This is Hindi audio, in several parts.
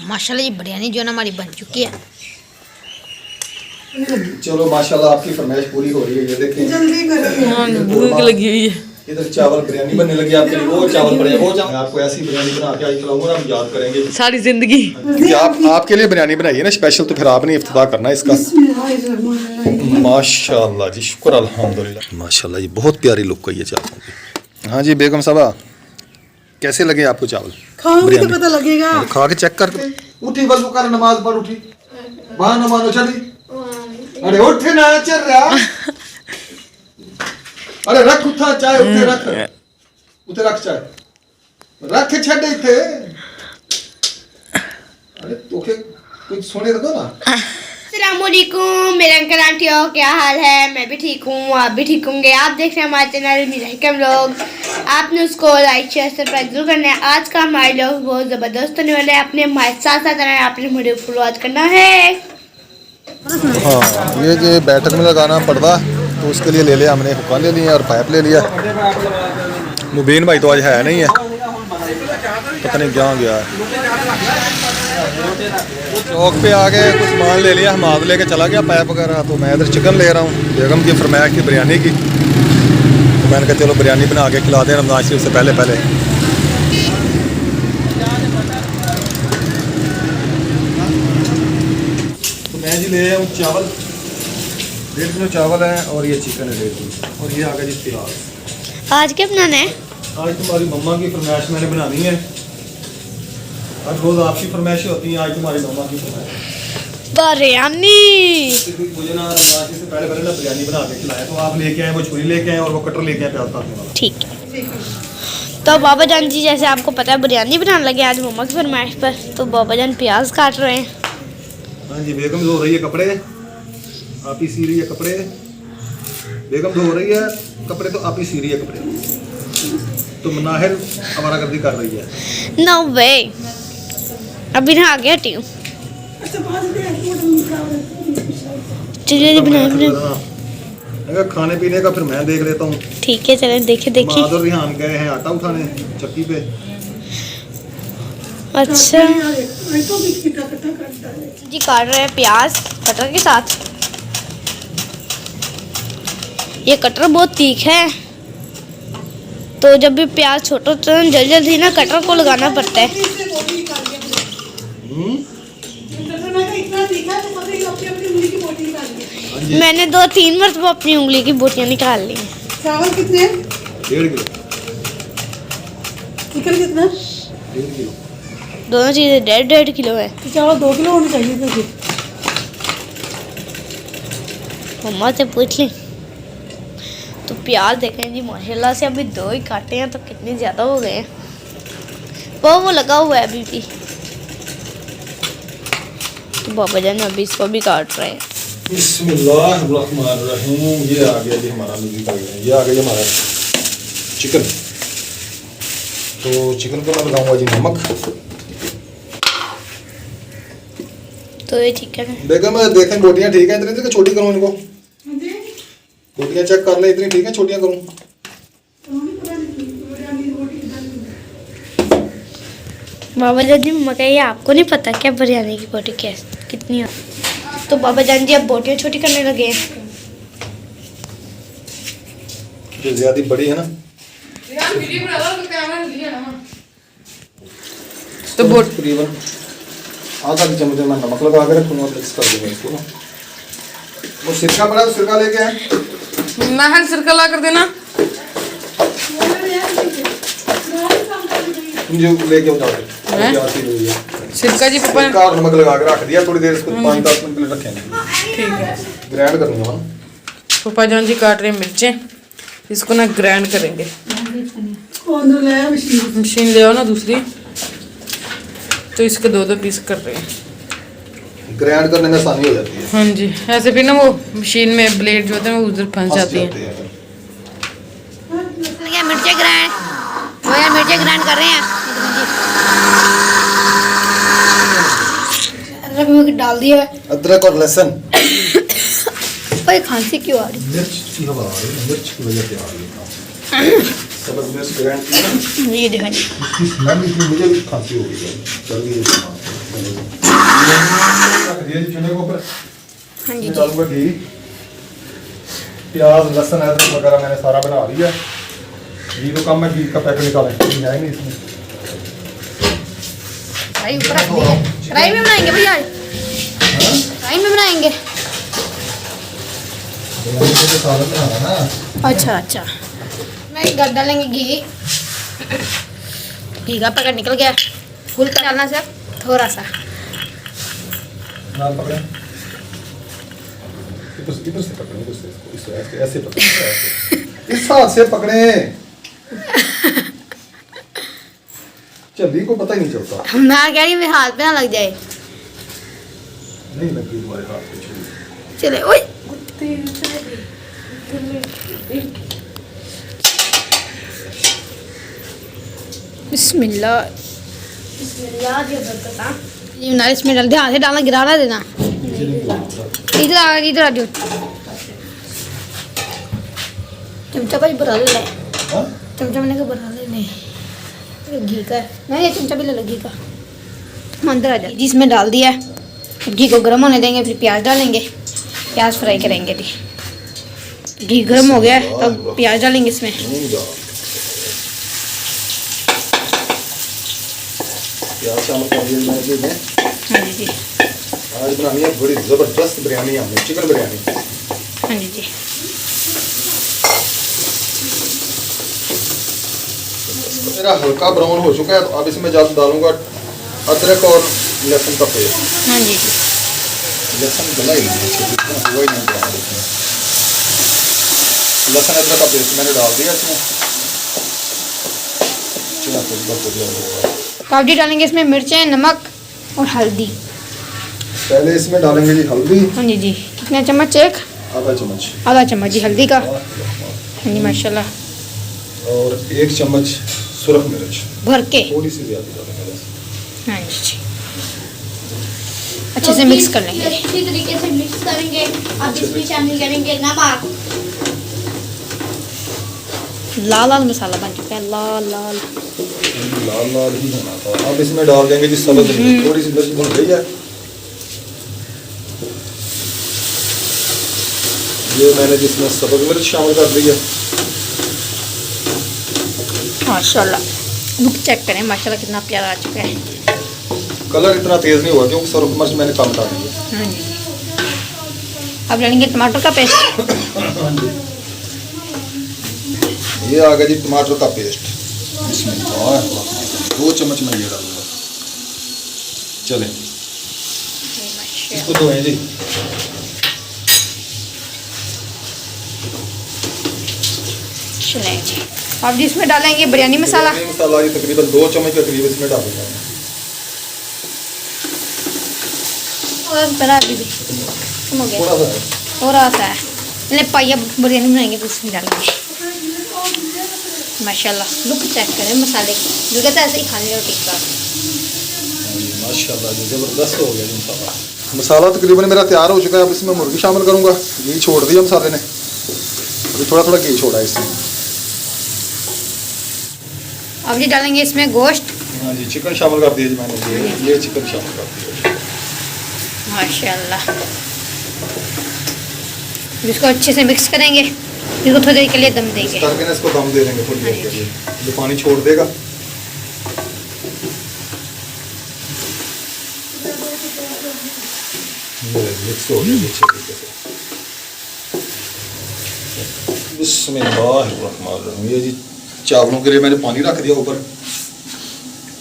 माशाल्लाह ये बिरयानी जो है ना हमारी बन चुकी है। चलो माशाल्लाह आपकी फरमाइश पूरी हो रही है। ये देखें जल्दी करो। हाँ भूख लगी हुई है। इधर चावल बिरयानी बनने लगी आपके लिए। वो चावल पड़े वो चावल आपको ऐसी बिरयानी बना के आज खिलाऊंगा, आप याद करेंगे सारी जिंदगी। कि आप आपके लिए बिरयानी बनाई है ना स्पेशल, तो फिर आपने इफ्तिताह करना है इसका। माशाल्लाह जी, शुक्र अल्हम्दुलिल्लाह। माशाल्लाह जी बहुत प्यारी लुक है ये चावल की। हाँ जी बेगम साहबा, कैसे लगे आपको चावल? खाओगे तो पता लगेगा। खा के चेक कर। उठी वजू कर, नमाज पढ़, उठी बहाना मानो चली। अरे उठ ना चल रहा। अरे रख उठा चाय उठे रख, उठे रख चाय रख के छड़े थे। अरे तोके कुछ सुने तो ना। अस्सलामुअलैकुम मेरे अंकल आंटियों, क्या हाल है? मैं भी ठीक हूँ, आप भी ठीक होंगे। आप देख रहे हैं हमारे चैनल मिराइकम लोग। आपने उसको लाइक शेयर सब्सक्राइब जरूर करना है। आज का हमारे लोग बहुत ज़बरदस्त होने वाले हैं। अपने हमारे साथ साथ रहना है, आपने वीडियो फुल वॉच करना है। हाँ ये जो बैटर में लगाना पर्दा, तो उसके लिए ले लिया हमने हुक्का ले लिया और पाइप ले लिया। मुबीन भाई तो आज है नहीं है, पता नहीं क्या गया है। चौक पे आ गए, कुछ सामान ले लिया, हमाद लेके चला गया पाइप वगैरह। तो मैं इधर चिकन ले रहा हूँ, बेगम की फरमाइश की बिरयानी की। तो मैंने कहा चलो बिरयानी बना के खिला दें रमज़ान शरीफ से पहले पहले। तो मैं जी ले आया हूँ चावल, 1.5 किलो चावल है, और ये चिकन है 1.5 किलो, और ये आ गया जी प्याज। आज क्या बनाना है? आज तुम्हारी मम्मा की फरमाइश मैंने बनानी है। आज रोज आपकी फरमाइशें होती हैं, आज तुम्हारी मम्मा की फरमाइश। बिरयानी मुझे ना रमज़ान से पहले पहले ना बिरयानी बना के खिलाया, तो आप लेके आए, वो छुरी लेके आए और वो कटर लेके आए प्याज काटने वाला। ठीक है। तो बाबा जान जी जैसे आपको पता है बिरयानी बनाने लगे आज मम्मा की फरमाइश पर, तो बाबा जान प्याज काट रहे हैं। हाँ जी बेगम धो रही है कपड़े, आप ही सी रही है कपड़े। बेगम धो रही है कपड़े तो आप ही सी रही है कपड़े। तो मनाहिर आवारागर्दी कर रही है। नो वे, अभी नहा के हटी हूँ। चलिए अगर खाने पीने का फिर मैं देख लेता हूँ। ठीक है चलें, देखे देखिए। माधुर रिहान गए हैं आटा उठाने चक्की पे। अच्छा जी, काट रहे हैं प्याज कटर के साथ। ये कटर बहुत तीखा है, तो जब भी प्याज छोटा होता है जल्दी जल्दी ना कटर को लगाना पड़ता है। मैंने 2-3 मरतबा अपनी उंगली की बोटियां निकाल ली हैं। चावल कितने? 1.5 किलो। चिकन कितना? 1.5 किलो। दोनों चीज़ें 1.5 किलो है। तो चावल 2 किलो होने चाहिए थे फिर। मम्मा से पूछ ली। तो प्याज देखें जी माशाल्लाह से अभी 2 ही काटे हैं, तो कितने ज़्यादा हो गए हैं। वो लगा हुआ है अभी भी। तो बाबा जान अभी इसको भी काट रहे हैं। बिस्मिल्लाहिर्रहमानिर्रहीम। ये आ गया जी हमारा म्यूजिक आ गया, ये आ गया हमारा चिकन। तो चिकन को मैं लगाऊंगा जी नमक। तो ये चिकन है। बेगम देखें बोटियां ठीक है, इतनी छोटी करूँ इनको? बोटियां चेक कर ले, इतनी ठीक है छोटियां करूँ? बाबा जान जी मम्मा कहिए आपको नहीं पता क्या बिरयानी की बोटी कैसे कितनी है? तो बाबा जान जी अब बोटियां छोटी करने लगे हैं। जो ज्यादा बड़ी है ना, तो बोट तकरीबन आधा चम्मच मैं नमक लगा के रखूँगा, मिक्स कर दूँगा इसको ना। वो सिरका पड़ा है, सिरका लेके आए। महल सिरका ला कर देना। जो लेके उतार सिरका जी पापा सिरका और नमक लगा के रख दिया, थोड़ी देर इसको 5-10 मिनट के लिए रखेंगे। ठीक है। ग्राइंड करनी है पापा जान जी काट रहे हैं मिर्चें, इसको ना ग्राइंड करेंगे। मशीन ले आओ ना दूसरी। तो इसके 2-2 पीस कर रहे हैं। ग्राइंड करने में आसानी हो जाती है। हाँ जी, ऐसे फिर ना वो मशीन में ब्लेड जो होते हैं वो उधर फंस जाती हैं। मिर्चें ग्राइंड कर रहे हैं। अदरक डाल दिया है, अदरक और लहसुन। भाई खांसी क्यों आ रही? मिर्च की हवा आ रही है, मिर्च की वजह से आ रही है। सब्ज़ मिर्च ग्राइंड की ना, ये देखो जी। इसकी स्मेल इतनी मुझे भी खांसी हो गई है। चल गई रख दिया जी चूल्हे के ऊपर। हाँ जी इसमें डालूंगा घी, प्याज लहसुन अदरक वगैरह मैंने सारा बना लिया। घी तो कम है, घी का पैकेट निकालें, घी है नहीं इसमें। कढ़ाई ऊपर रख दी है। कढ़ाई में बनाएंगे भैया, कढ़ाई में बनाएंगे। बिरयानी के सालन बनाना ना। अच्छा अच्छा, मैं घर डालेंगे घी। घी का पैकेट निकल गया, फुल का डालना सर थोड़ा सा। नाल पकड़ें, इधर से पकड़ें, इधर से इसको, इससे ऐसे पकड़ें, ऐसे इस हाथ से पकड़ें। चली को पता ही नहीं चलता। मैं कह रही हूँ मेरे हाथ पे ना लग जाए। नहीं लगी तुम्हारे हाथ पे छुरी। चले ओए, बिस्मिल्लाह बिस्मिल्लाह जी बरकता। ये ना इसमें डाल, ध्यान से डालना, गिरा ना देना। इधर आ, इधर आ जाओ। चमचा का ही भरा ले, हाँ? चमचा मैंने का भरा ले नहीं, घी का नहीं, ये चमचा भी ले लो घी का। हम अंदर आ जाओ जी। इसमें डाल दिया है, घी को गर्म होने देंगे, फिर प्याज डालेंगे, प्याज फ्राई करेंगे जी। घी गर्म हो गया है, तब प्याज डालेंगे इसमें। प्याज शामिल कर दिया मैंने जी। हाँ जी जी, आज बनानी है बड़ी ज़बरदस्त बिरयानी, हमने चिकन बिरयानी। हाँ जी जी। मेरा हल्का ब्राउन हो चुका है, तो अब इसमें जल्द डालूंगा अदरक और लहसुन का पेस्ट। हाँ जी जी, लहसुन गला ही नहीं है, हुआ ही नहीं ब्राउन इसमें। लहसुन अदरक का पेस्ट मैंने डाल दिया इसमें। चला तो काबजी डालेंगे इसमें मिर्चें, नमक और हल्दी। पहले इसमें डालेंगे जी हल्दी, हाँ जी जी, कितना चम्मच? एक आधा चम्मच, आधा चम्मच जी हल्दी का। हाँ जी माशाल्लाह, और 1 चम्मच सुरख मिर्च, भर के। थोड़ी सी ज़्यादा डालेंगे बस। हाँ जी जी, अच्छे से मिक्स कर लेंगे। अच्छी तरीके से मिक्स करेंगे। अब इसमें शामिल करेंगे नमक। लाल लाल मसाला बन चुका है, लाल लाल। लाल लाल ही होना था। अब इसमें डाल देंगे जी सब्ज़ मिर्च, थोड़ी सी मिर्च भून गई है। ये मैंने जिसमें सब्ज़ मिर्च शामिल कर दी है। माशाल्लाह, लुक चेक करें माशाल्लाह कितना प्यारा आ चुका है। कलर इतना तेज़ नहीं हुआ क्योंकि सुरख मिर्च मैंने कम डाली है। हाँ जी, अब डालेंगे टमाटर का पेस्ट। ये आ गया जी टमाटर का पेस्ट। इसमें 2 चम्मच मैं ये डालूंगा। चलें, इसको धोएं जी। चलें जी, अब जी इसमें डालेंगे बिरयानी मसाला। बिरयानी मसाला ये तकरीबन 2 चम्मच के करीब इसमें डालूंगा। और बड़ा भी कम हो गया, थोड़ा सा है। थोड़ा सा है। मैंने पाइया बिरयानी बनाएंगे तो उसमें डालेंगे। माशाल्लाह, लुक चेक करें मसाले की, जो कहता है ऐसे ही खाने रोटी का। माशाल्लाह जी ज़बरदस्त हो गया जी मसाला। मसाला तकरीबन मेरा तैयार हो चुका है। अब इसमें मुर्गी शामिल करूँगा। घी छोड़ दिया मसाले ने, अभी थोड़ा थोड़ा घी छोड़ा है इसमें। अब जी डालेंगे इसमें गोश्त। हाँ जी, चिकन शामिल कर दिया जी मैंने। ये चिकन शामिल कर दिया। माशाल्लाह, इसको अच्छे से मिक्स करेंगे, इसको थोड़ी देर के लिए दम देंगे। करके ना इसको दम दे देंगे थोड़ी देर के लिए। ये पानी छोड़ देगा। मिक्स हो गया अच्छे तरीके से। बिस्मिल्लाहिर्रहमानिर्रहीम। ये जी चावलों के लिए मैंने पानी रख दिया ऊपर,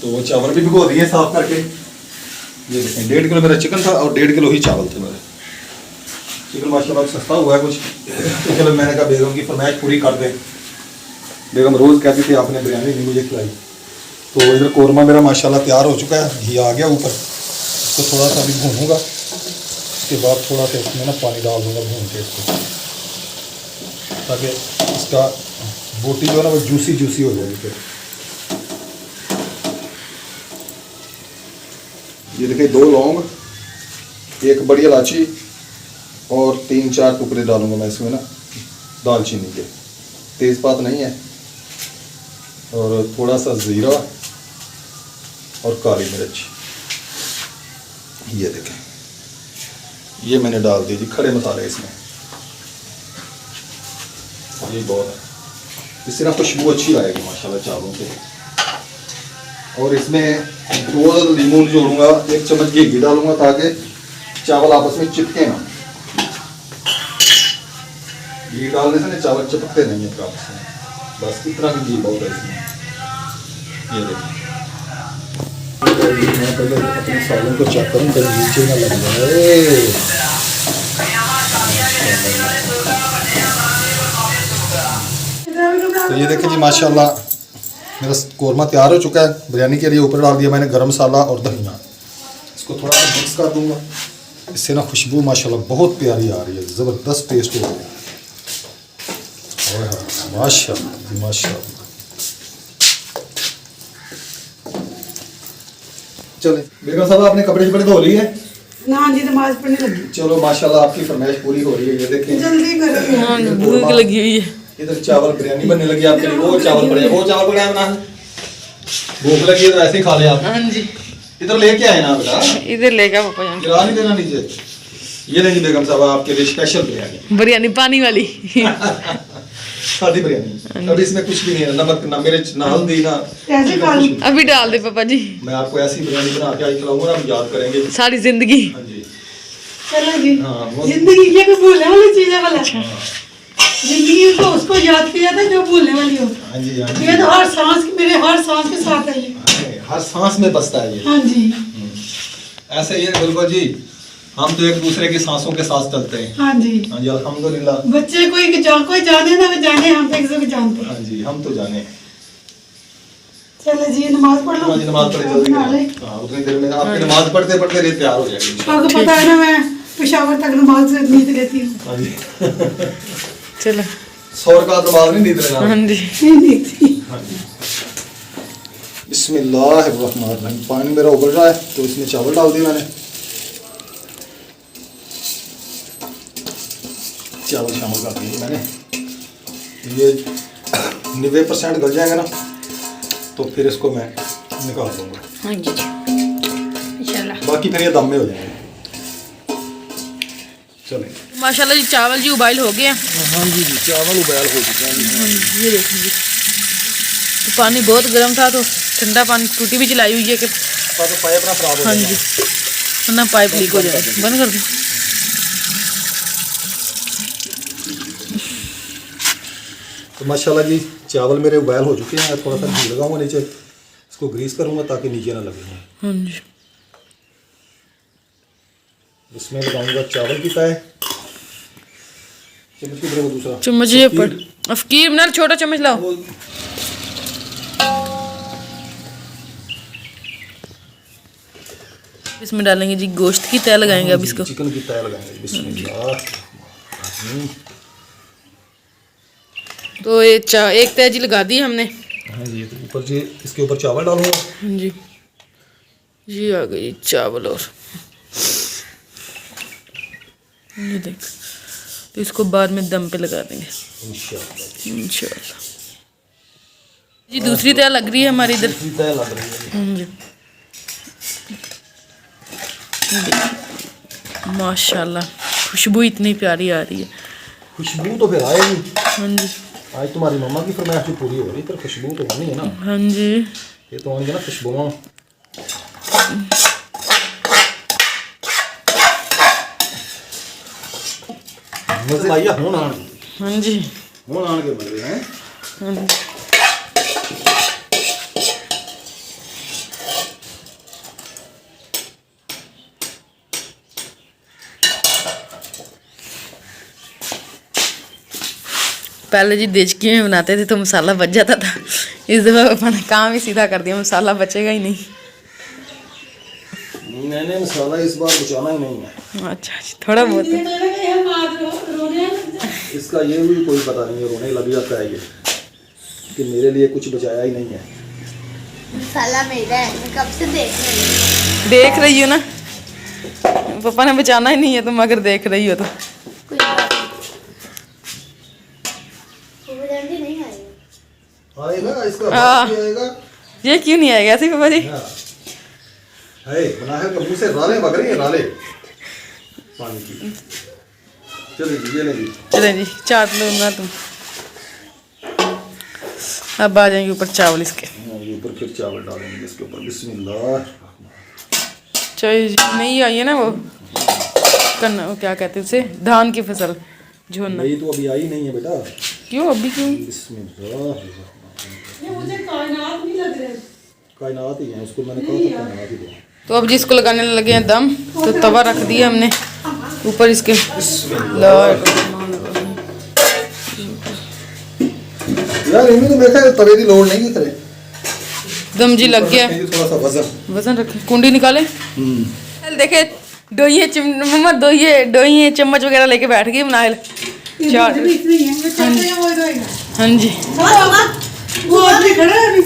तो वो चावल भी भिगो दिए साफ करके। ये देखें 1.5 किलो मेरा चिकन था और 1.5 किलो ही चावल थे मेरे। चिकन माशाल्लाह सस्ता हुआ है कुछ, तो चलो मैंने कहा बेगम की फरमाइश पूरी कर दे। बेगम रोज़ कहती थी आपने बिरयानी नहीं मुझे खिलाई। तो इधर कौरमा मेरा माशाल्लाह तैयार हो चुका है, घी आ गया ऊपर। इसको थोड़ा सा अभी भूनूंगा, उसके बाद थोड़ा सा इसमें ना पानी डाल दूँगा भून के इसको, ताकि इसका बोटी जो है ना वो जूसी जूसी हो जाएगी। फिर ये देखिए 2 लौंग, 1 बड़ी इलायची और 3-4 टुकड़े डालूंगा मैं इसमें ना दालचीनी के। तेज़पात नहीं है, और थोड़ा सा ज़ीरा और काली मिर्च, ये देखें, ये मैंने डाल दिए जी खड़े मसाले इसमें। ये बहुत है, इससे ना खुशबू अच्छी आएगी माशाल्लाह चावलों पे। और इसमें 2 लीमू जोड़ूंगा, 1 चम्मच घी डालूंगा ताकि चावल आपस में चिपके ना। घी डालने से ना चावल चिपकते नहीं है आपस में, बस इतना भी घी बहुत है इसमें। ये देखिए, मैं पहले अपने सालन को चेक करूँ कहीं नीचे ना लग जाए। तो ये देखिए जी माशाल्लाह मेरा कौरमा तैयार हो चुका है। बिरयानी के लिए ऊपर डाल दिया मैंने गरम मसाला और धनिया। इसको थोड़ा सा मिक्स कर दूंगा, इससे ना खुशबू माशाल्लाह बहुत प्यारी आ रही है, ज़बरदस्त टेस्ट हो गया। माशाल्लाह माशाल्लाह। चले बेगम साहब, आपने कपड़े शपड़े धो लिए? ना जी, नमाज पढ़ने लगी। चलो माशाल्लाह आपकी फरमाइश पूरी हो रही है। ये देखिए जल्दी करो। हाँ, भूख लगी हुई है। इधर चावल बिरयानी बनने लगी आपके लिए। वो चावल पड़े हैं बना, भूख लगी है तो ऐसे ही खा ले आप। हाँ जी, इधर लेके आए ना बेटा, इधर लेगा पापा जान। गिरा नहीं देना नीचे। ये लेंगे बेगम साहब आपके लिए स्पेशल बिरयानी, बिरयानी पानी वाली। सादी बिरयानी। अब इसमें कुछ भी नहीं है, नमक ना मिर्च ना हल्दी ना कैसे खा लूं? अभी डाल दे पापा जी, मैं आपको ऐसी बिरयानी बना के आज खिलाऊंगा ना, आप याद करेंगे सारी जिंदगी। हाँ जी। चलो जी, हाँ, वो- जिंदगी ये कोई भूलने वाली चीज है भला? जिंदगी तो उसको याद किया था जो भूलने वाली हो। हाँ जी हाँ जी। ये तो हर सांस, मेरे हर सांस के साथ है ये। हर सांस में बसता है ये। हाँ जी, ऐसे ही है बिल्कुल जी, हम तो एक दूसरे की सांसों के साथ चलते हैं। हाँ जी। हाँ जी अल्हम्दुलिल्लाह। बच्चे कोई जाने ना जाने, हम तो एक दूसरे को जानते हैं। हाँ जी हम तो जाने। चलो जी, नमाज पढ़ लो। हाँ जी नमाज पढ़े जल्दी बना ले। करें। हाँ उतनी देर में आपकी नमाज पढ़ते पढ़ते लिए तैयार हो जाएगी। आपको पता है ना, मैं पेशावर तक नमाज नींद लेती हूँ। हाँ जी। चलो 100 का नमाज नहीं नींद लेना। हाँ जी, नहीं देखती। हाँ जी। बिस्मिल्लाहिर्रहमानिर्रहीम। पानी मेरा उबल रहा है तो इसमें चावल डाल दिए मैंने। चावल शामिल कर दिए मैंने। ये 90% गल जाएगा ना तो फिर इसको मैं निकाल दूंगा। हाँ जी इंशाल्लाह। बाकी फिर ये दम में हो जाएंगे। चलें। माशाल्लाह जी चावल जी उबाइल हो गए हैं। हाँ जी जी चावल उबाल हो चुके हैं। हाँ जी, ये देखिए, तो पानी बहुत गर्म था तो ठंडा पानी, टूटी भी चलाई हुई है कि तो पाइप ना खराब हो हाँ जाएगा। जी, वरना पाइप लीक हो जाएगी। बंद कर दो। तो माशाल्लाह जी चावल मेरे उबाल हो चुके हैं। थोड़ा सा घी लगाऊंगा नीचे, इसको ग्रीस करूंगा ताकि नीचे ना लगे। हाँ जी, इसमें लगाऊंगा चावल की तय। चम्मच किधर है वो दूसरा? चम्मच ये पर अफकीर ना, छोटा चम्मच लाओ। वो- इसमें डालेंगे जी गोश्त की तय लगाएंगे अब इसको। चिकन की तय लगाएंगे। बिस्मिल्लाह। तो ये एक तय जी लगा दी हमने। हाँ जी तो ऊपर जी इसके ऊपर चावल डालूंगा। हाँ जी, ये आ गई चावल। और ये देख, तो इसको बाद में दम पे लगा देंगे इंशाल्लाह। इंशाल्लाह। जी दूसरी तय लग रही है हमारी इधर। दूसरी तय लग रही है। हाँ जी, ये देखिए, माशाल्लाह खुशबू इतनी प्यारी आ रही है। खुशबू तो फिर आएगी। हाँ जी आज तुम्हारी मम्मा की फरमाइश भी पूरी हो रही, पर खुशबू तो आनी है ना। हाँ जी, ये तो आनी है ना खुशबू। मजे आइए हुण आन। हाँ जी, हुण आन के मजे हैं। हाँ जी। पहले जी देचकी में बनाते थे तो मसाला बच जाता था। इस दफ़ा पापा ने काम ही सीधा कर दिया, मसाला बचेगा ही नहीं। मैंने मसाला इस बार बचाना ही नहीं है। अच्छा जी, थोड़ा बहुत है। इसका ये भी कोई पता नहीं है, रोने लग जाता है ये कि मेरे लिए कुछ बचाया ही नहीं है। मसाला मेरा है, मैं कब से देख रही हूँ। देख रही हो ना, पापा ने बचाना ही नहीं है तुम अगर देख रही हो तो। कोई बात नहीं। वो बिरयानी नहीं आई है। आएगा इसका हाँ। बाप भी आएगा। ये क्यों नहीं आएगा ऐसे पापा जी? हाँ। है मनाहिल के मुंह से राले बग रही है, राले पानी की। चलिए जी, ये ले जी। चले जी चाट लो ना तुम। अब आ जाएंगे ऊपर चावल इसके। ये ऊपर फिर चावल डालेंगे इसके ऊपर। बिस्मिल्लाह। चाहिए जी नहीं आई है ना वो करना, वो क्या कहते हैं उसे, धान की फसल झोना। नहीं तो अभी आई नहीं है बेटा। क्यों अभी क्यों? बिस्मिल्लाह। ये मुझे कायनात नहीं लग रहे। कायनात ही है, उसको मैंने कहा था कायनात ही दो। तो अब जिसको लगाने लगे हैं दम, तो तवा रख दिया हमने ऊपर इसके। यार इनमें तो मेरे ख्याल तवे की लोड नहीं करे। दम जी लग गया। थोड़ा सा वजन वजन रखे, कुंडी निकाले। देखे डोइये मम्मा डोइये चम्मच वगैरह लेके बैठ गई मनाहिल। ये चार। दूध भी इतनी है, वो चलते हैं वो रहेगा। हाँ जी वो आदमी खड़ा है अभी।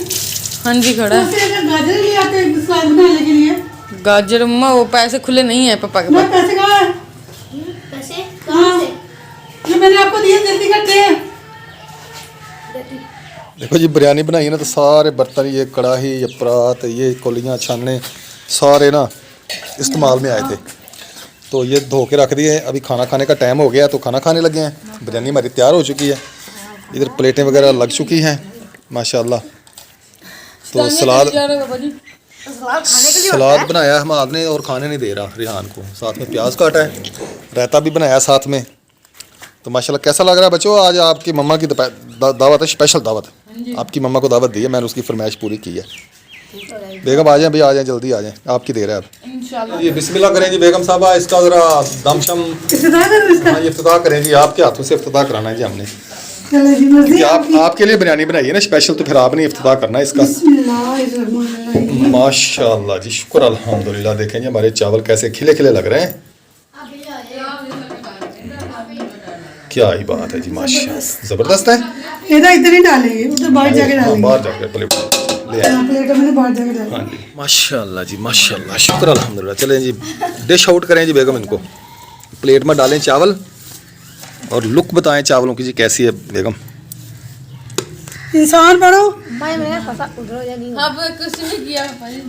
हाँ जी खड़ा है। उससे अगर गाजर ले आते हैं सलाद बनाने के लिए। गाजर मम्मा वो पैसे खुले नहीं है पापा के मैं पास। पैसे कहाँ है? पैसे कहाँ से? ये मैंने आपको दिए, जल्दी करते हैं। देखो जी, बिरयानी बनाई है ना तो सारे बर्तन, ये कढ़ाई, ये परात, ये कोलियाँ, छानने सारे ना इस्तेमाल में आए थे, तो ये धो के रख दिए। अभी खाना खाने का टाइम हो गया तो खाना खाने लगे हैं। बिरयानी हमारी तैयार हो चुकी है, इधर प्लेटें वगैरह लग चुकी हैं माशाल्लाह। तो सलाद बनाया हम आपने और खाने नहीं दे रहा रिहान को, साथ में प्याज काटा है, रायता भी बनाया साथ में। तो माशाल्लाह कैसा लग रहा है बच्चों? आज आपकी मम्मा की दावत है, स्पेशल दावत है। आपकी मम्मा को दावत दी है, मैंने उसकी फरमाइश पूरी की है। बेगम आ जाएं, भी आ जाएं, जल्दी आ जाएं, आपकी देर है अब। इंशाल्लाह। ये बिस्मिल्लाह करें जी बेगम साहबा, इसका ज़रा दमशम इफ्तिताह करो इसका। हाँ, ये इफ्तिताह करें जी, आपके हाथों से इफ्तिताह कराना है जी हमने। चलो जी, मर्जी कि आपकी। आपके लिए बिरयानी बनाई है ना स्पेशल, तो फिर आपने इफ्तिताह करना है इसका। बिस्मिल्लाहिर्रहमानिर्रहीम। माशाल्लाह जी, शुक्र अल्हम्दुलिल्लाह। देखें जी हमारे चावल कैसे खिले खिले लग रहे हैं, क्या ही बात है जी, माशाल्लाह ज़बरदस्त है। इधर इधर ही डालेंगे, उधर बाहर जाके हाँ, डालेंगे। बाहर जाकर प्लेट ले आए। प्लेटों में से बाहर जाके डालेंगे। हाँ जी माशाल्लाह जी, माशाल्लाह, शुक्र अल्हम्दुलिल्लाह। चलें जी, डिश आउट करें जी बेगम, इनको प्लेट में डालें चावल और लुक बताएं चावलों की जी कैसी है बेगम। इंसान बनो। अब कुछ नहीं किया पापा जी।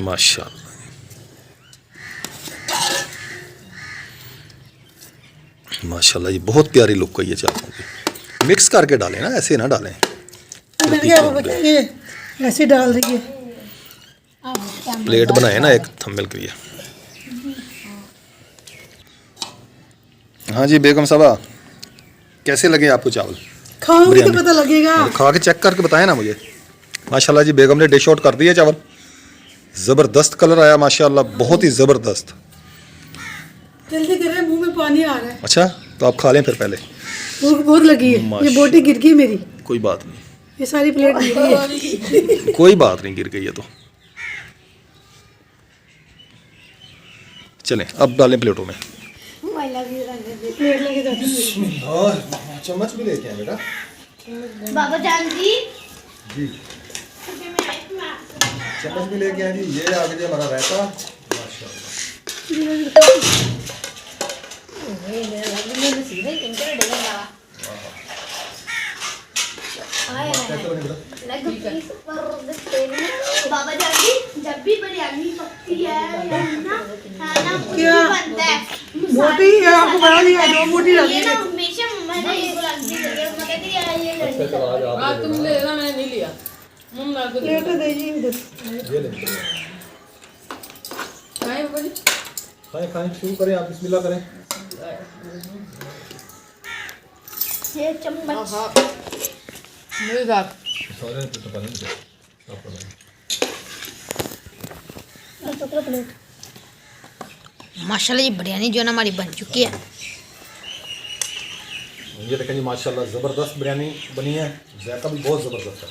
माशाल्लाह माशाल्लाह जी, बहुत प्यारी लुक है ये चावलों की। मिक्स करके डालें ना, ऐसे ना डालें। मैंने क्या पता ये ऐसे डाल रही है। प्लेट बनाए ना एक थंबनेल के लिए। हाँ जी बेगम साहबा, कैसे लगे आपको चावल? खाओगे तो पता लगेगा। खा के चेक करके बताएं ना मुझे। माशाल्लाह जी बेगम ने डिश आउट कर दिया चावल, ज़बरदस्त कलर आया माशाल्लाह, बहुत ही ज़बरदस्त। जल्दी करें, मुंह में पानी आ रहा है। अच्छा तो आप खा लें फिर पहले। भूख बहुत लगी है। ये बोटी गिर गई मेरी, कोई बात नहीं, ये सारी प्लेट गिर गई है। कोई बात नहीं, गिर गई है तो। चलें अब डालें प्लेटों में। प्लेट लेके जाती हूँ। चम्मच भी लेके आए बेटा। बाबा जान जी जी चम्मच भी लेके आए जी। ये आगे जी हमारा रायता माशाल्लाह। बाबा जान जी, जब भी बिरयानी पकती है ना खाना कुछ भी क्या? बनता है, बोटी है, आपको बड़ा नहीं है, दो बोटी ये डाली ना है। हमेशा मम्मा ने इसको रखती है, मम्मा कहती है ये लड़की तुम ले लेना, मैंने नहीं लिया। मम्मा को प्लेट तो दीजिए इधर। खाएं पापा जी। खाएं खाएं, शुरू करें आप, बिस्मिल्लाह करें। ये चम्मच मेरे साथ सारे तो पता नहीं क्या माशाल्लाह ये बिरयानी जो है ना हमारी बन चुकी है। ये देखें जी माशाल्लाह ज़बरदस्त बिरयानी बनी है, जायका भी बहुत ज़बरदस्त है।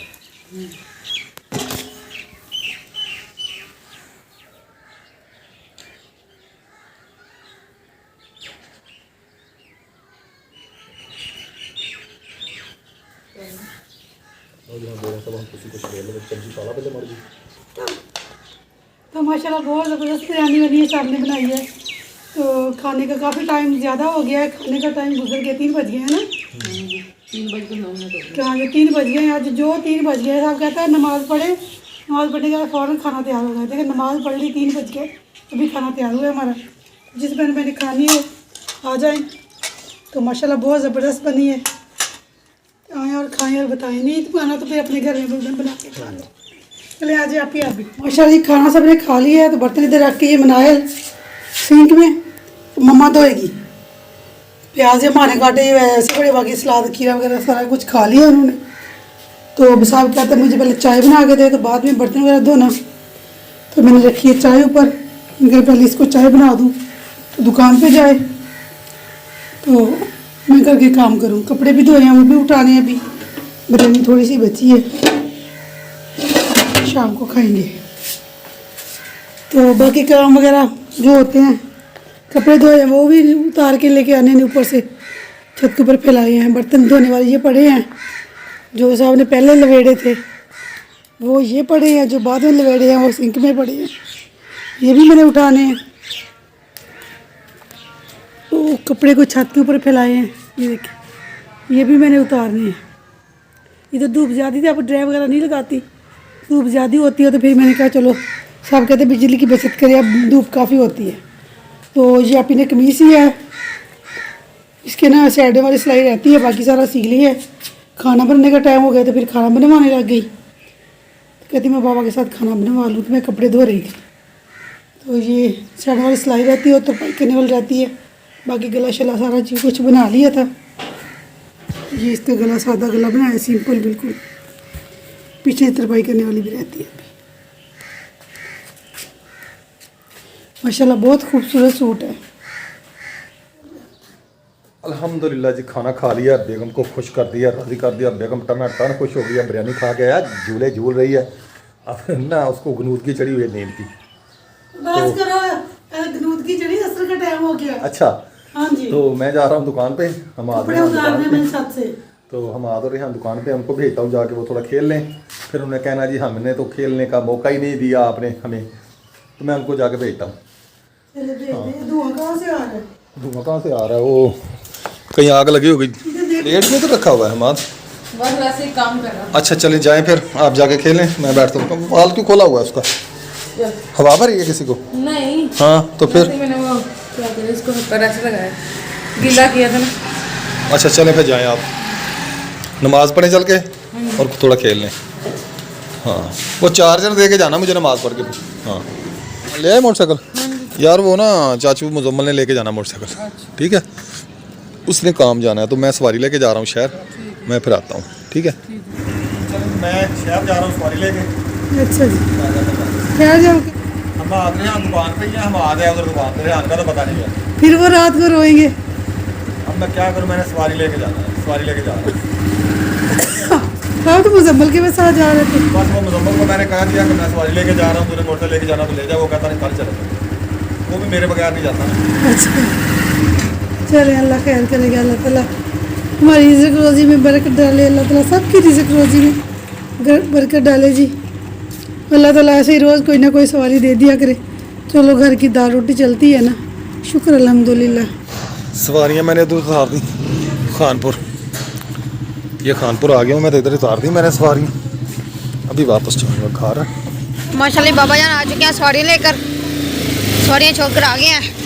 तो माशाल्लाह बहुत ज़बरदस्त बिरयानी बनी है, सामने बनाई है। तो खाने का काफ़ी टाइम ज़्यादा हो गया है, खाने का टाइम गुजर गया, 3 बज गए हैं ना। क्या ये 3 बज गए हैं आज, जो 3 बज गए साहब कहता है नमाज़ पढ़े, नमाज़ पढ़ने के बाद फ़ौरन खाना तैयार हो गया। देखिए नमाज़ पढ़ ली 3 बज गए, अभी खाना तैयार हुआ है हमारा। जिस बहन मैंने खानी हो आ जाए। तो माशाल्लाह बहुत ज़बरदस्त बनी है, आएँ और खाएँ और बताएं। नहीं तो खाना तो फिर अपने घर में बना के खा लो। चले आ जाए आप भी। माशाल्लाह ये खाना सबने खा लिया है। तो बर्तन इधर रख के ये मनायल सिंक में मम्मा धोएगी। प्याज हमारे काटे ऐसे बड़े, बाकी सलाद खीरा वगैरह सारा कुछ खा लिया उन्होंने। तो अब साहब कहते मुझे पहले चाय बना के दे, तो बाद में बर्तन वगैरह धोना। तो मैंने रखी है चाय ऊपर, मैं पहले इसको चाय बना दूँ तो दुकान पे जाए, तो मैं करके काम करूँ। कपड़े भी धोए हैं, वो भी उठाने हैं। अभी बिरयानी थोड़ी सी बची है, शाम को खाएंगे। तो बाकी काम वगैरह जो होते हैं, कपड़े धोए हैं वो भी उतार के लेके आने ने ऊपर से छत के ऊपर फैलाए हैं। बर्तन धोने वाले ये पड़े हैं, जो साहब ने पहले लवेड़े थे वो ये पड़े हैं, जो बाद में लवेड़े हैं वो सिंक में पड़े हैं, ये भी मैंने उठाने हैं। तो कपड़े को छत के ऊपर फैलाए हैं, ये देखिए ये भी मैंने उतारने हैं। इधर धूप ज़्यादा थी, आप ड्राई वगैरह नहीं लगाती, धूप ज़्यादा होती है तो फिर मैंने कहा चलो सब कहते बिजली की बचत करें, अब धूप काफ़ी होती है। तो ये आप इन्हें कमीज़ ही है, इसके ना साइड वाली सिलाई रहती है, बाकी सारा सीख ली है। खाना बनने का टाइम हो गया तो फिर खाना बनवाने लग गई। तो कहती मैं बाबा के साथ खाना बनवा लूँ, तो मैं कपड़े धो रही थी। तो ये साइड वाली सिलाई रहती है और तरपाई करने वाली रहती है, बाकी गला शला सारा चीज़ कुछ बना लिया था। ये इसका गला सादा गला बनाया सिंपल बिल्कुल, पीछे तरपाई करने वाली भी रहती है। माशाल्लाह बहुत खूबसूरत सूट है। अल्हम्दुलिल्लाह जी, खाना खा लिया, बेगम को खुश कर दिया, राज़ी कर दिया। बेगम टन खुश हो गई, बिरयानी खा के आया, झूले झूल रही है। अब ना उसको गनूद की चढ़ी हुई है नींद की। बस करो, गनूद की चढ़ी, असर का टाइम हो गया। अच्छा हाँ जी। तो मैं जा रहा हूँ दुकान पे, हम आ कपड़े उतारने में छत से। तो हम आ तो रहे हैं दुकान पे, हमको भेजता हूँ जाके वो थोड़ा खेल लें। फिर उन्हें कहना जी हमने तो खेलने का मौका ही नहीं दिया आपने हमें, तो मैं उनको जाके भेजता हूँ। धुआं कहाँ से आ रहा है? धुआं कहाँ से आ रहा है? वो कहीं आग लगी होगी, प्लेट में तो रखा हुआ है हमारा। बस वैसे ही काम कर रहा हूँ। अच्छा चलें जाएं, फिर आप जाके खेलें, मैं बैठता हूँ। वाल क्यों खोला हुआ है उसका? हवा भरी है किसी को? नहीं। हाँ तो फिर मैंने वो क्या करे इसको पर ऐसे लगाया, गीला किया था ना। अच्छा चलें फिर जाएं, आप नमाज़ पढ़ें चल के और थोड़ा खेल लें। हाँ वो चार्जर दे के जाना मुझे नमाज़ पढ़ के। हाँ ले आए मोटरसाइकिल यार, वो ना चाचू मुजम्मल ने लेके जाना मोटरसाइकिल, ठीक है? उसने काम जाना है, तो मैं सवारी लेके जा रहा हूँ शहर, मैं फिर आता हूँ, ठीक है? मैं शहर जा रहा हूँ सवारी लेके। अच्छा जी, क्या जाओगे? हम आ गए हैं दुकान पे, हम आ गए उधर दुकान पे, आने का तो पता नहीं है। फिर वो रात को रोएंगे। अब मैं क्या करूँ, मैंने सवारी लेके जाना है, सवारी लेके जा रहा हूँ। हाँ तो मुजम्मल के साथ जा रहे थे। बस वो मुजम्मल को मैंने कहा दिया कि मैं सवारी लेके जा रहा हूँ, तुझे मोटर लेके जाना तो ले जा। वो कहता नहीं कल चलेगा, वो भी मेरे बगैर नहीं जाता ना। अच्छा चले, अल्लाह खैर करेगा, अल्लाह ताला हमारी रिज़्क़ रोज़ी में बरकत डाले, अल्लाह ताला सबकी रिज़्क़ रोज़ी में बरकत डाले जी। अल्लाह ताला ऐसे ही रोज़ कोई ना कोई सवारी दे दिया करे। चलो घर की दाल रोटी चलती है ना, शुक्र अल्हम्दुलिल्लाह। सवारियाँ मैंने इधर उतार दी, खानपुर, ये खानपुर आ गया हूँ मैं, तो इधर उतार दी मैंने सवारी। अभी वापस जाऊँगा घर। माशाल्लाह बाबा जान आ चुके हैं सवारी लेकर, सवारियाँ छोड़ कर आ गए हैं।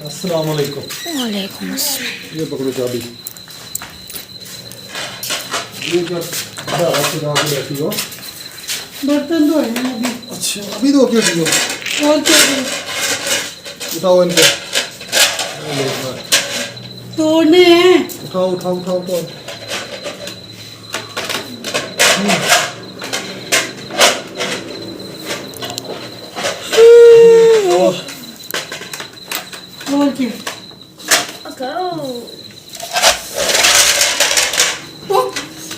अस्सलाम वालेकुम। वालेकुम अस्सलाम। ये पकड़ो चाबी। ये क्या बैठी हो? बर्तन धोए हैं अभी। अच्छा अभी दो क्यों हो? और क्या करें? उठाओ इनको, तोड़ने हैं। उठाओ उठाओ उठाओ उठाओ। और क्या?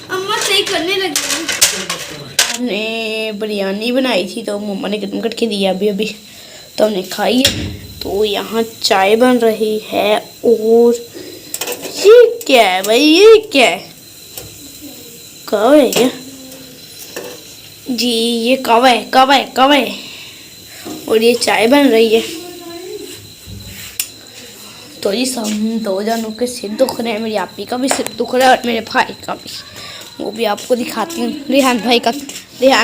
अम्मा सही करने लगी। हमने बिरयानी बनाई थी तो मम्मा ने गर्म करके दिया अभी अभी, तो हमने खाई है। तो यहाँ चाय बन रही है और ये क्या है भाई, ये क्या है? कौवा है क्या? जी ये कौवा है, कौवा है, कौवा है। और ये चाय बन रही है। तो जी सब दो जनों के सिर दुख रहे हैं, मेरी आपी का भी सिर दुख रहा है और मेरे भाई का भी। वो भी आपको दिखाती हूँ। रेहान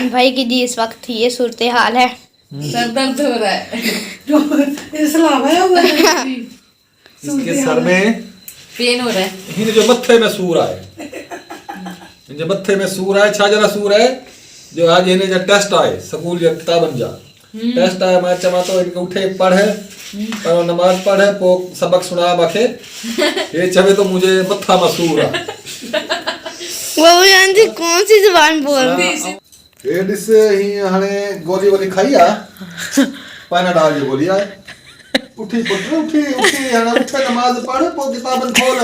भाई की जी इस वक्त ये सूरत हाल है। सर दर्द हो रहा है। जो इस्लाम हुआ है इसके सर में पेन हो रहा है। इन्हें जो मत्थे में सूर आए, जो मत्थे में सूर आए, छा जरा सूर है जो आज इन्हें जो टेस्ट आए स्कूल जो किताबन जा टेस्ट आए, मैं चवा तो इनके उठे पढ़े और नमाज पढ़े पो सबक सुना बाके ये चवे तो मुझे मत्था मसूर आ। वो जानती कौन सी जुबान बोल रही है? ये डिसे ही हने गोली वाली खाई आ पाना डाल के गोली आए उठी पुत्र उठी उठी हना उठे नमाज पढ़ पो किताबन खोल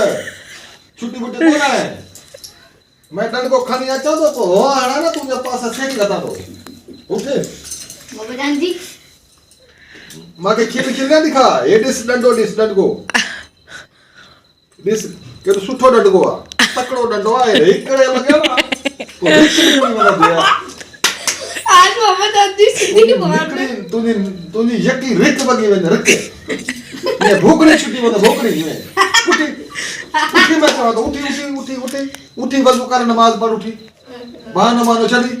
छुट्टी बुट्टी तो ना है मैं डंड को खानी आ चाहता तो हो आना ना तुझे पास से नहीं करता तो उठे बाबा जान जी मां के खिल ना दिखा ये डिस डंड को डिस के तो सुठो डंड को आ तकड़ो डंडो आए इकड़े लगे ना तो नहीं वाला दिया आज बाबा जान जी सीधी बात है। तूने यकी रिक बगी में रख ये भूखरी छुट्टी में भूखरी में उठी मैं चाहता उठी वजू कर नमाज पढ़ उठी वहां नमानो चली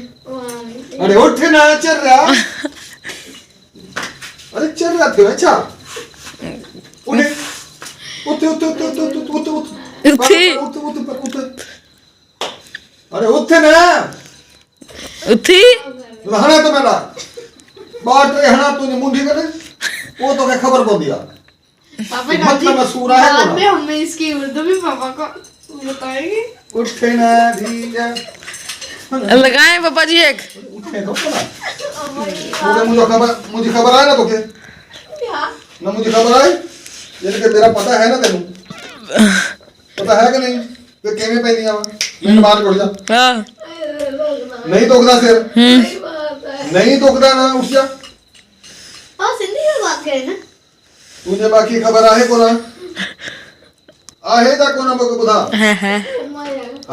अरे उठ ना चल रहा अरे चल रहा थे अच्छा उठ अरे उठ ना उठी रहना तो मेरा बात रहना तूने मुंडी करे वो तो क्या खबर बोल दिया पापा जान जी मतलब मसूरा है बाद वो में हमें इसकी उर्दू भी पापा को बताएंगे। उठे ना ठीक है लगाए पापा जी एक। उठे तो ना मुझे खबर आए ना तो के ना मुझे खबर आए ये कि तेरा पता है ना तेनू पता है कि नहीं कि केवे पे नहीं आवा मैं बाहर छोड़ जा हाँ नहीं दुखदा सिर नहीं दुखदा ना उठ जा और सिंधी में बात करें ना। तुझे बाकी खबर आहे कोना आहे दा कोना बको बुधा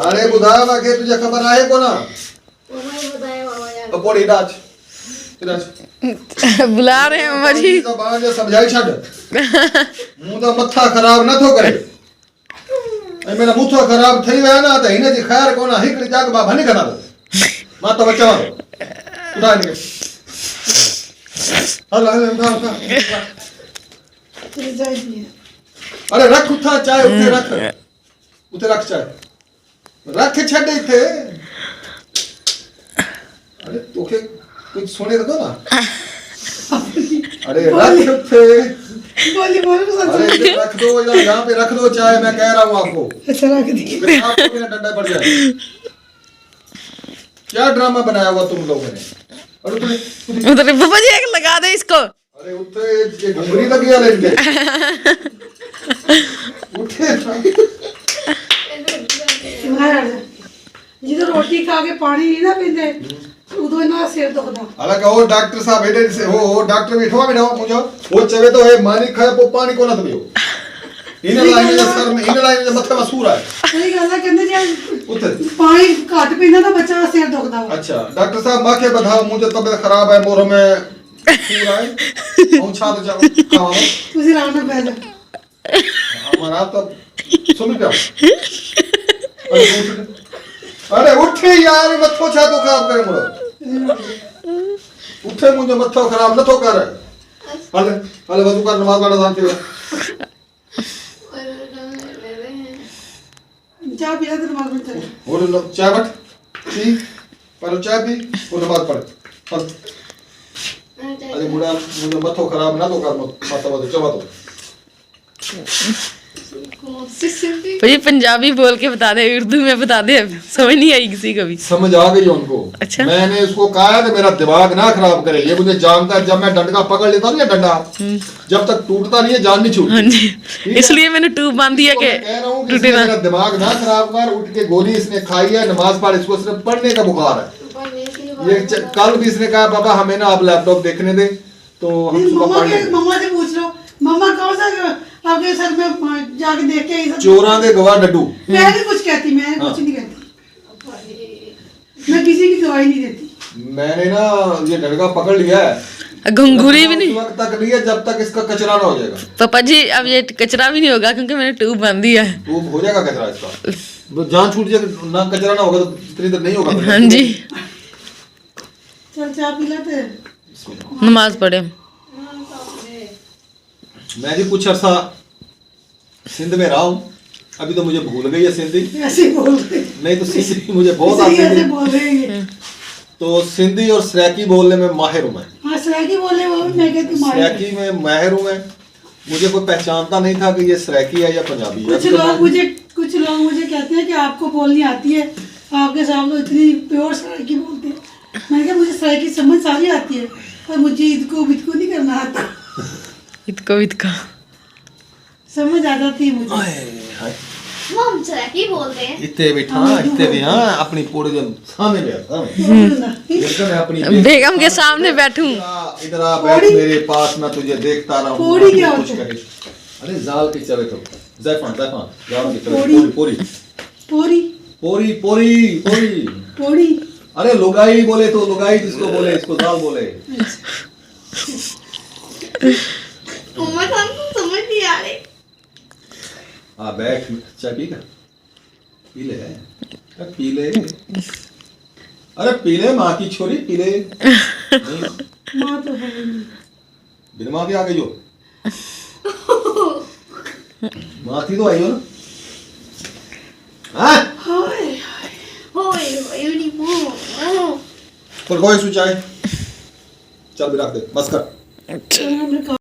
अरे बुधा बाकी तुझे खबर आहे कोना बताया बाबा जान अब बोड़ी डाच बुला रहे हैं पापा जी। तो बाहर समझाई छड़ मुंह तो मत्था खराब न थो करे ए मेरा मुंह खराब थई वे ना त हिने जी खैर कोना हिकड़ी जाग बा भनी कना मां तो बच्चा उठा नहीं हल अरे रख उठा चाय उठे रख चाय रख छड़े थे अरे तोके कुछ सुने दो ना अरे रख उठे अरे इधर रख दो इधर यहाँ पे रख दो चाय मैं कह रहा हूँ आपको अच्छा रख दी फिर आपको भी ना डंडा पड़ जाए क्या ड्रामा बनाया हुआ तुम लोगों ने अरे उधर पापा जी एक लगा दे इसको। अरे उठे ये घुंगरी लगी है लेंगे उठे जिधर रोटी खा के पानी नहीं ना पीते उदो इन्ना सिर दुखदा। हालांकि वो डॉक्टर साहब हेडे से वो डॉक्टर बैठो मुझे वो चवे तो है मानी खाए पो पानी को ना दबियो इने लाइन में सर में इने लाइन में मत्था मसूर है सही गल है कहंदे जे उठे पानी घट पींदा तो बच्चा दा सिर दुखदा। अच्छा डॉक्टर साहब मां के बताओ मुझे तबीयत खराब है मोरो में पूरा है और छा तो जाओ खाओ तुसी आराम में बैठ जा हमारा तो सुन क्या अरे उठे यार मत्थो छा तो खराब करे मोरो उठे मुझे मत्थो खराब न तो कर हले हले वजू कर नमाज पढ़ा शांति से चाय पिया तो नमाज पढ़ चले और लो चाय मत पी पर चाय पी और नमाज पढ़ अरे मुड़ा मुझे मत्थो खराब ना तो कर मत मत चवा तो पापा जी पंजाबी बोल के बता दे, उर्दू में बता दे, समझ नहीं आई किसी को भी। समझ आ गई उनको। अच्छा। मैंने उसको कहा है कि मेरा दिमाग ना खराब करे, ये मुझे जानता है जब मैं डंडा पकड़ लेता हूँ ना डंडा जब तक टूटता नहीं है जान नहीं छूटती। हाँ जी इसलिए मैंने ट्यूब बांध दिया तो कि मैं कह रहा हूँ कि टूटे इसने ना। मेरा दिमाग ना खराब कर, उठ के गोली इसने खाई है, नमाज पढ़, इसको सिर्फ पढ़ने का बुखार है। ये कल भी इसने कहा पापा हमें ना आप लैपटॉप देखने दे तो हम सुबह पढ़ लेंगे। मम्मा से पूछ लो, मम्मा कौन सा आपके सर में जाके देख के सब चोरा के गवाह डड्डू। मैं नहीं कुछ कहती, मैं कुछ नहीं कहती, मैं किसी की गवाही नहीं देती। मैंने ना ये डंडा पकड़ लिया है, घुंघूरी भी उस नहीं। वक्त तक नहीं है जब तक इसका कचरा ना हो जाएगा। पापा जी अब ये कचरा भी नहीं होगा क्योंकि मैंने ट्यूब बांध दिया है। वो हो जाएगा कचरा इसका, वो जान छूट जाएगा ना, कचरा ना होगा तो इतनी देर नहीं होगा। हाँ जी, चल चाय पी लेते। नमाज पढ़े। मैं जी कुछ अर्सा सिंध में रहा हूँ, अभी तो मुझे भूल गई है सिंधी, ऐसे ही बोल रहे, नहीं तो सिंधी मुझे बहुत आती ऐसे थी। बोल रहे हैं। तो सिंधी और सराइकी बोलने में माहिर हूँ मैं। हाँ सराइकी बोले वो, मैं कहती माहिर। सराइकी में माहिर हूँ मैं। मुझे कोई पहचानता नहीं था कि ये सराइकी है या पंजाबी है। कुछ लोग मुझे कहते हैं कि आपको बोलनी आती है, आपके सामने इतनी प्योर सराइकी बोलते हैं। मैंने कहा मुझे सराइकी समझ सारी आती है, पर मुझे इतको बितको नहीं करना आता। इतका समझ आ जाती है मुझे। वो हम सराकी बोलते हैं। इतने बैठा, इतने भी हाँ अपनी पूरे दिन सामने बैठा मैं अपनी बेगम के सामने बैठूं। इधर आ बैठ मेरे पास, मैं तुझे देखता रहा हूँ। पौड़ी क्या होता है? अरे जाल की चले तो ज़ैफ़ान जाल की चले पौड़ी। पूरी पोरी पूरी पूरी पूरी पोड़ी। अरे लुगाई बोले तो लुगाई जिसको बोले, इसको जाल बोले। उम्र हमको समझ नहीं आ रही। हाँ बैठ, चाय पी का पी ले, अरे पी ले, अरे पी ले माँ की छोरी, पी ले। माँ तो है ही नहीं। बिन माँ के आ गई हो, माँ थी तो आई हो ना। हाँ हाय होए होए नहीं वो। पर कोई सुचाए, चल भी रख दे, बस कर। हमने